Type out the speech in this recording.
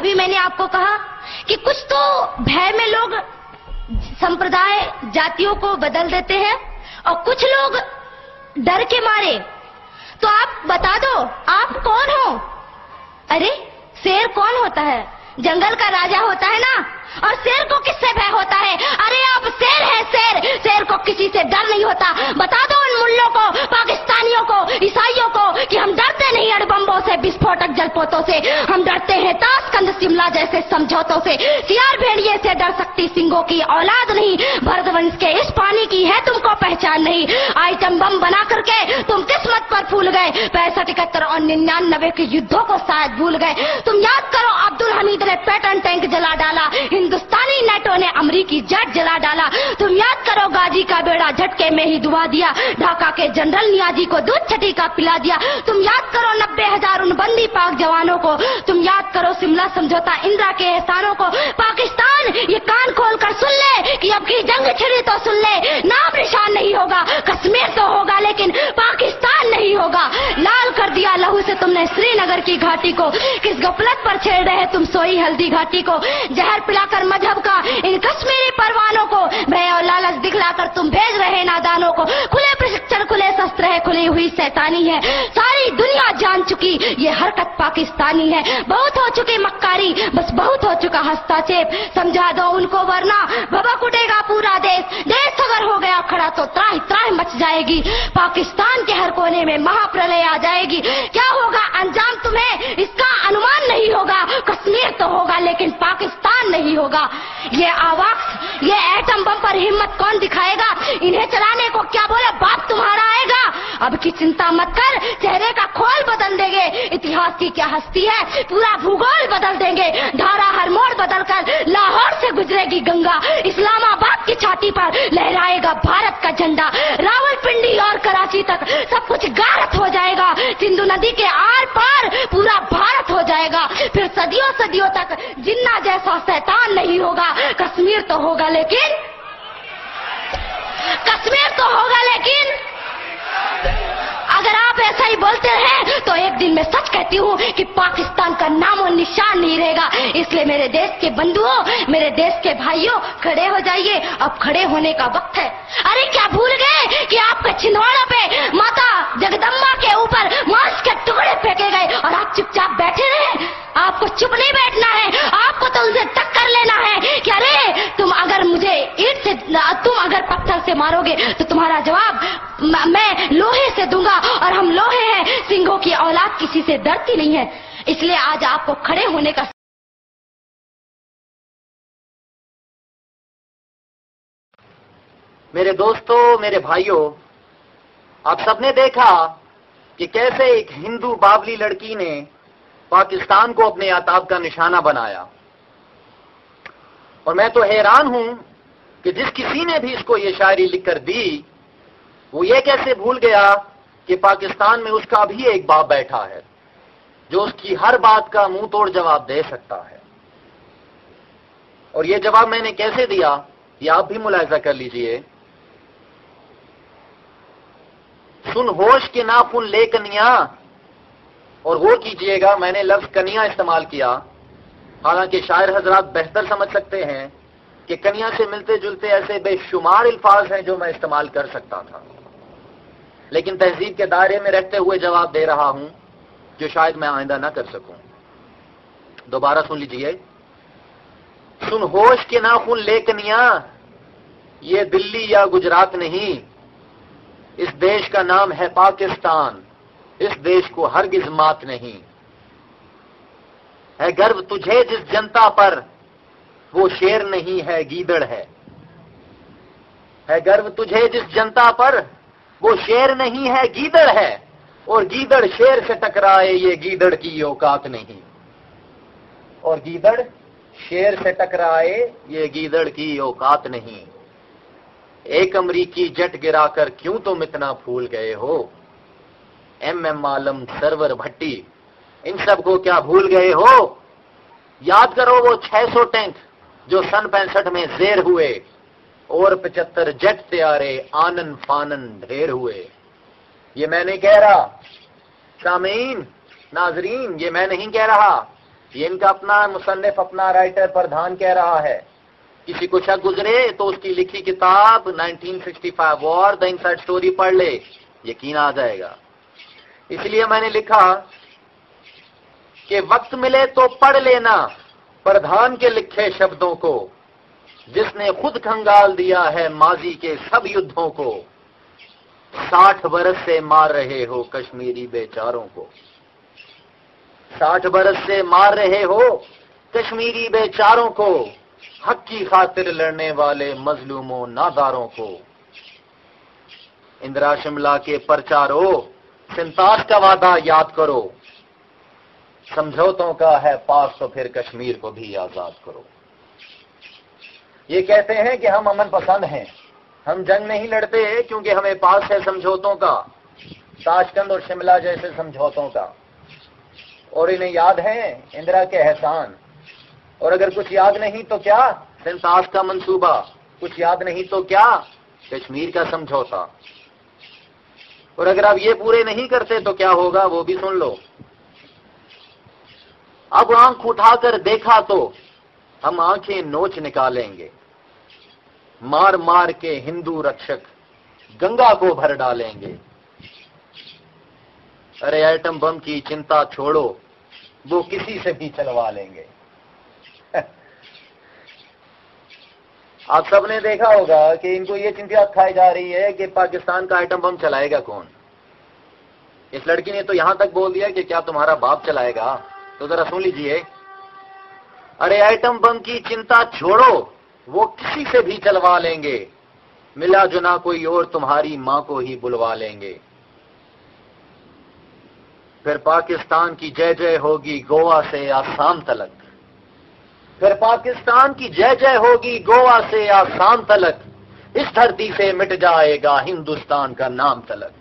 अभी मैंने आपको कहा कि कुछ तो भय में लोग संप्रदाय जातियों को बदल देते हैं और कुछ लोग डर के मारे। तो आप बता दो आप कौन हो? अरे शेर कौन होता है? जंगल का राजा होता है ना। और शेर को किससे भय होता है? अरे आप शेर है, शेर। शेर को किसी से डर नहीं होता। बता दो उन मुल्लों को, पाकिस्तानियों को, ईसाइयों को कि हम डरते नहीं अणुबम्बों से, विस्फोटक जलपोतों से। हम डरते हैं ताशकंद शिमला जैसे समझौतों से। सियार भेड़िए से डर सकती सिंगों की औलाद नहीं। भरतवंश के इस पानी की है तुमको पहचान नहीं। आइटम बम बना करके तुम किस्मत पर फूल गए। 65, 71 और 99 के युद्धों को शायद भूल गए। तुम याद करो अब्दुल हमीद ने पैटर्न टैंक जला डाला, हिंदुस्तानी नेटो ने अमरीकी जेट जला डाला। तुम याद करो गाजी का बेड़ा झटके में ही डुबा दिया। ढाका के जनरल नियाजी को दूध छठी का पिला दिया। तुम याद करो 90,000 उन बंदी पाक जवानों को। तुम याद करो शिमला समझौता, इंदिरा के एहसानों को। पाकिस्तान ये कान खोल कर सुन ले कि अब की जंग छिड़ी तो सुन ले। नाम निशान नहीं होगा, कश्मीर तो होगा लेकिन पाकिस्तान नहीं होगा। लाल कर दिया लहू से तुमने श्रीनगर की घाटी को। किस गफलत पर छेड़ रहे तुम सोई हल्दी घाटी को। जहर पिलाकर मजहब का इन कश्मीरी परवानों को, भय और लालच दिखलाकर तुम भेज रहे नादानों को। खुले प्रशिक्षण, खुले शस्त्र है, खुली हुई शैतानी है। सारी दुनिया जान चुकी ये हरकत पाकिस्तानी है। बहुत हो चुकी मक्कारी, बस बहुत हो चुका हस्तक्षेप। समझा दो उनको वरना भभक उठेगा पूरा देश। देश अगर हो गया खड़ा तो त्राही त्राही मच जाएगी। पाकिस्तान के हर कोने में महाप्रलय आ जाएगी। क्या होगा अंजाम तुम्हें इसका अनुमान नहीं होगा। कश्मीर तो होगा लेकिन पाकिस्तान नहीं होगा। ये आवाज, ये एटम बम पर हिम्मत कौन दिखाएगा? इन्हें चलाने को क्या बोले बाप तुम्हारा आएगा। अब की चिंता मत कर, चेहरे का खोल बदल देंगे। इतिहास की क्या हस्ती है, पूरा भूगोल बदल देंगे। धारा हर मोड़ बदल कर लाहौर से गुजरेगी गंगा। इस्लामाबाद की छाती पर लहराएगा भारत का झंडा। रावलपिंडी और कराची तक सब कुछ गारत हो जाएगा। सिंधु नदी के आर पार पूरा भारत हो जाएगा। फिर सदियों सदियों तक जिन्ना जैसा शैतान नहीं होगा। कश्मीर तो होगा लेकिन, कश्मीर तो होगा लेकिन अगर आप ऐसा ही बोलते रहे तो एक दिन मैं सच कहती हूँ कि पाकिस्तान का नामो निशान नहीं रहेगा। इसलिए मेरे देश के बंधुओं, मेरे देश के भाइयों, खड़े हो जाइए। अब खड़े होने का वक्त है। अरे क्या भूल गए कि आपके छिंदवाड़ों पे माता जगदम्बा के ऊपर मांस के टुकड़े फेंके गए और आप चुपचाप बैठे रहे? आपको चुप नहीं बैठना है, आपको तो उनसे टक्कर लेना है कि अरे तुम अगर मुझे ईंट से, तुम अगर पत्थर से मारोगे तो तुम्हारा जवाब मैं लोहे से दूंगा। और हम लोहे हैं, सिंहों की औलाद किसी से डरती नहीं है। इसलिए आज आपको खड़े होने का मेरे दोस्तों, मेरे भाइयों, आप सबने देखा कि कैसे एक हिंदू बावली लड़की ने पाकिस्तान को अपने आताब का निशाना बनाया। और मैं तो हैरान हूं कि जिस किसी ने भी इसको ये शायरी लिखकर दी, वो ये कैसे भूल गया कि पाकिस्तान में उसका भी एक बाप बैठा है जो उसकी हर बात का मुंह तोड़ जवाब दे सकता है। और ये जवाब मैंने कैसे दिया, ये आप भी मुलाहिजा कर लीजिए। सुन होश के नाखून ले कनिया, और गौर कीजिएगा मैंने लफ्ज कनिया इस्तेमाल किया। हालांकि शायर हजरात बेहतर समझ सकते हैं कि कनिया से मिलते जुलते ऐसे बेशुमार अल्फाज हैं जो मैं इस्तेमाल कर सकता था, लेकिन तहजीब के दायरे में रहते हुए जवाब दे रहा हूं जो शायद मैं आइंदा ना कर सकूं। दोबारा सुन लीजिए। सुन होश के नाखून ले कनिया, ये दिल्ली या गुजरात नहीं, इस देश का नाम है पाकिस्तान। इस देश को हरगिज मात नहीं है। गर्व तुझे जिस जनता पर, वो शेर नहीं है गीदड़ है। गर्व तुझे जिस जनता पर, वो शेर नहीं है गीदड़ है। और गीदड़ शेर से टकराए, ये गीदड़ की औकात नहीं। और गीदड़ शेर से टकराए, ये गीदड़ की औकात नहीं। एक अमरीकी जेट गिराकर क्यों तुम इतना फूल गए हो? एम आलम, सरवर भट्टी, इन सब को क्या भूल गए हो? याद करो वो 600 टैंक जो सन 65 में ज़ेर हुए, और 75 जेट तैयारे आनन फानन ढेर हुए। ये मैं नहीं कह रहा, सामीन, नाजरीन, ये मैं नहीं कह रहा, یہ ان کا اپنا مصنف، اپنا رائٹر، پردھان کہہ رہا ہے. کسی کو شک گزرے تو اس کی لکھی کتاب 1965 وار دا انسائڈ سٹوری پڑھ لے، یقین آ جائے گا. اس لیے میں نے لکھا کہ وقت ملے تو پڑھ لینا پردھان کے لکھے شبدوں کو، جس نے خود کھنگال دیا ہے ماضی کے سب یدھوں کو. 60 برس سے مار رہے ہو کشمیری بیچاروں کو، 60 برس سے مار رہے ہو کشمیری بیچاروں کو، حق کی خاطر لڑنے والے مظلوموں ناداروں کو. اندرا شملہ کے پرچارو 47 کا وعدہ یاد کرو، سمجھوتوں کا ہے پاس تو پھر کشمیر کو بھی آزاد کرو. یہ کہتے ہیں کہ ہم امن پسند ہیں، ہم جنگ نہیں لڑتے کیونکہ ہمیں پاس ہے سمجھوتوں کا، تاشکند اور شملہ جیسے سمجھوتوں کا. اور انہیں یاد ہیں اندرا کے احسان، اور اگر کچھ یاد نہیں تو کیا 47 کا منصوبہ، کچھ یاد نہیں تو کیا کشمیر کا سمجھوتا. اور اگر آپ یہ پورے نہیں کرتے تو کیا ہوگا وہ بھی سن لو. اب آنکھ اٹھا کر دیکھا تو ہم آنکھیں نوچ نکالیں گے، مار مار کے ہندو رکشک گنگا کو بھر ڈالیں گے. ارے ایٹم بم کی چنتا چھوڑو، وہ کسی سے بھی چلوا لیں گے. آپ سب نے دیکھا ہوگا کہ ان کو یہ چنتا کھائی جا رہی ہے کہ پاکستان کا ایٹم بم چلائے گا کون. اس لڑکی نے تو یہاں تک بول دیا کہ کیا تمہارا باپ چلائے گا. تو ذرا سن لیجئے، ارے ایٹم بم کی چنتا چھوڑو، وہ کسی سے بھی چلوا لیں گے، ملا جنا کوئی اور تمہاری ماں کو ہی بلوا لیں گے. پھر پاکستان کی جے جے ہوگی گوا سے آسام تلک، پھر پاکستان کی جے جے ہوگی گوا سے آسام تلک، اس دھرتی سے مٹ جائے گا ہندوستان کا نام تلک.